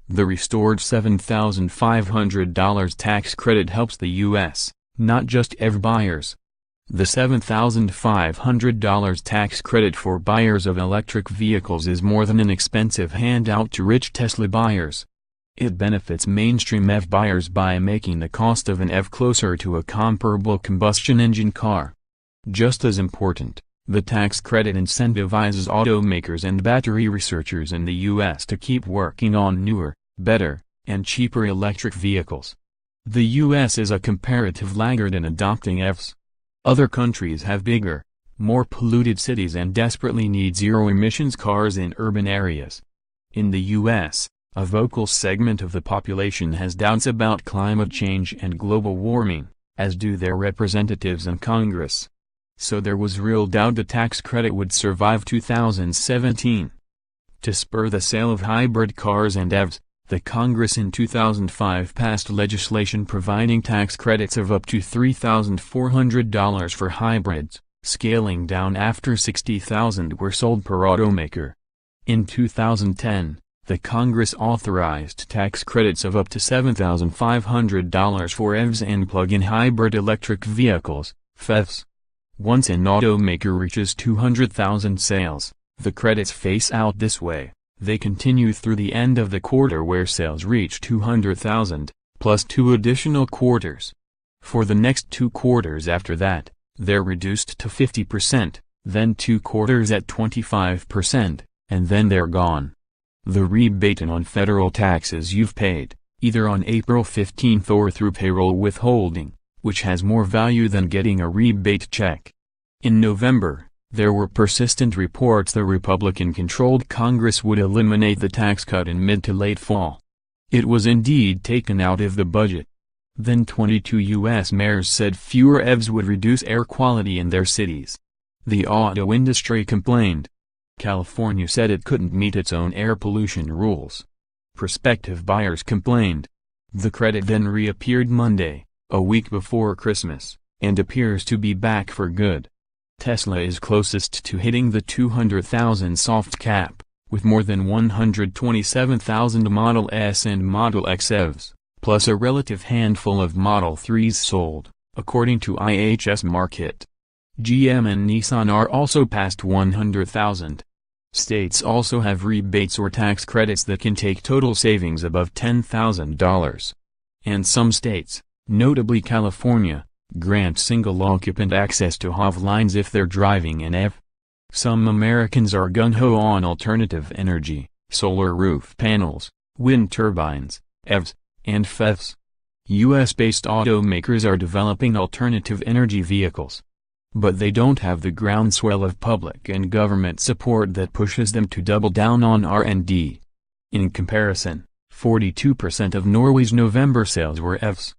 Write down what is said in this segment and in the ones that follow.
The restored $7,500 tax credit helps the U.S., not just EV buyers. The $7,500 tax credit for buyers of electric vehicles is more than an expensive handout to rich Tesla buyers. It benefits mainstream EV buyers by making the cost of an EV closer to a comparable combustion engine car. Just as important, the tax credit incentivizes automakers and battery researchers in the U.S. to keep working on newer, better, and cheaper electric vehicles. The U.S. is a comparative laggard in adopting EVs. Other countries have bigger, more polluted cities and desperately need zero-emissions cars in urban areas. In the U.S., a vocal segment of the population has doubts about climate change and global warming, as do their representatives in Congress. So there was real doubt the tax credit would survive 2017. To spur the sale of hybrid cars and EVs, the Congress in 2005 passed legislation providing tax credits of up to $3,400 for hybrids, scaling down after $60,000 were sold per automaker. In 2010, the Congress authorized tax credits of up to $7,500 for EVs and plug-in hybrid electric vehicles, PHEVs. Once an automaker reaches 200,000 sales, the credits phase out this way. They continue through the end of the quarter where sales reach 200,000, plus 2 additional quarters. For the next 2 quarters after that, they're reduced to 50%, then 2 quarters at 25%, and then they're gone. The rebate on federal taxes you've paid, either on April 15 or through payroll withholding, which has more value than getting a rebate check. In November, there were persistent reports the Republican-controlled Congress would eliminate the tax cut in mid to late fall. It was indeed taken out of the budget. Then 22 U.S. mayors said fewer EVs would reduce air quality in their cities. The auto industry complained. California said it couldn't meet its own air pollution rules. Prospective buyers complained. The credit then reappeared Monday, a week before Christmas, and appears to be back for good. Tesla is closest to hitting the 200,000 soft cap, with more than 127,000 Model S and Model X EVs, plus a relative handful of Model 3s sold, according to IHS Markit. GM and Nissan are also past 100,000. States also have rebates or tax credits that can take total savings above $10,000. And some states, notably California, grant single-occupant access to HOV lines if they're driving an EV. Some Americans are gung-ho on alternative energy, solar roof panels, wind turbines, EVs, and PHEVs. U.S.-based automakers are developing alternative energy vehicles. But they don't have the groundswell of public and government support that pushes them to double down on R&D. In comparison, 42% of Norway's November sales were EVs.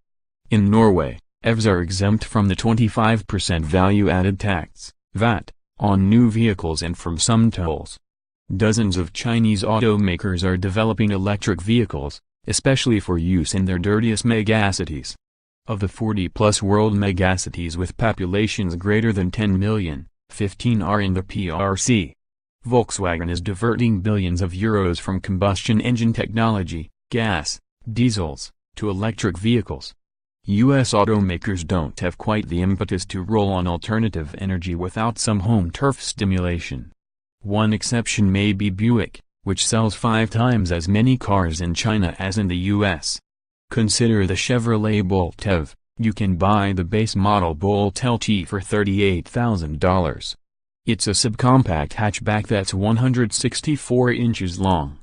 In Norway, EVs are exempt from the 25% value-added tax, VAT, on new vehicles and from some tolls. Dozens of Chinese automakers are developing electric vehicles, especially for use in their dirtiest megacities. Of the 40-plus world megacities with populations greater than 10 million, 15 are in the PRC. Volkswagen is diverting billions of euros from combustion engine technology, gas, diesels, to electric vehicles. U.S. automakers don't have quite the impetus to roll on alternative energy without some home turf stimulation. One exception may be Buick, which sells 5 times as many cars in China as in the U.S. Consider the Chevrolet Bolt EV. You can buy the base model Bolt LT for $38,000. It's a subcompact hatchback that's 164 inches long.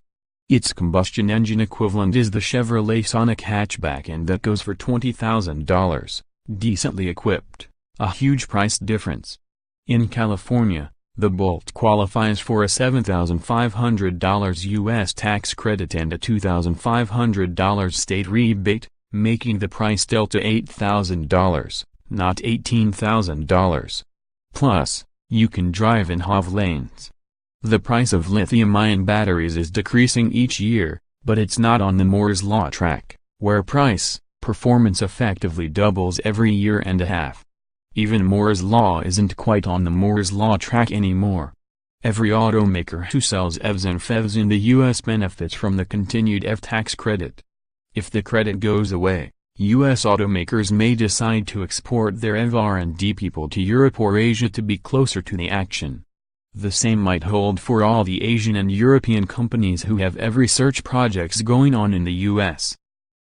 Its combustion engine equivalent is the Chevrolet Sonic hatchback, and that goes for $20,000, decently equipped, a huge price difference. In California, the Bolt qualifies for a $7,500 U.S. tax credit and a $2,500 state rebate, making the price delta $8,000, not $18,000. Plus, you can drive in HOV lanes. The price of lithium-ion batteries is decreasing each year, but it's not on the Moore's Law track, where performance effectively doubles every year and a half. Even Moore's Law isn't quite on the Moore's Law track anymore. Every automaker who sells EVs and PHEVs in the U.S. benefits from the continued EV tax credit. If the credit goes away, U.S. automakers may decide to export their EV R&D people to Europe or Asia to be closer to the action. The same might hold for all the Asian and European companies who have EV research projects going on in the U.S.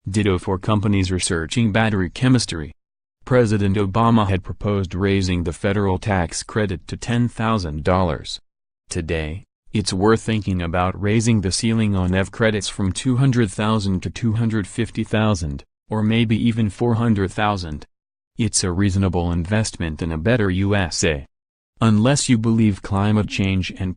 Ditto for companies researching battery chemistry. President Obama had proposed raising the federal tax credit to $10,000. Today, it's worth thinking about raising the ceiling on EV credits from $200,000 to $250,000, or maybe even $400,000. It's a reasonable investment in a better USA. Unless you believe climate change and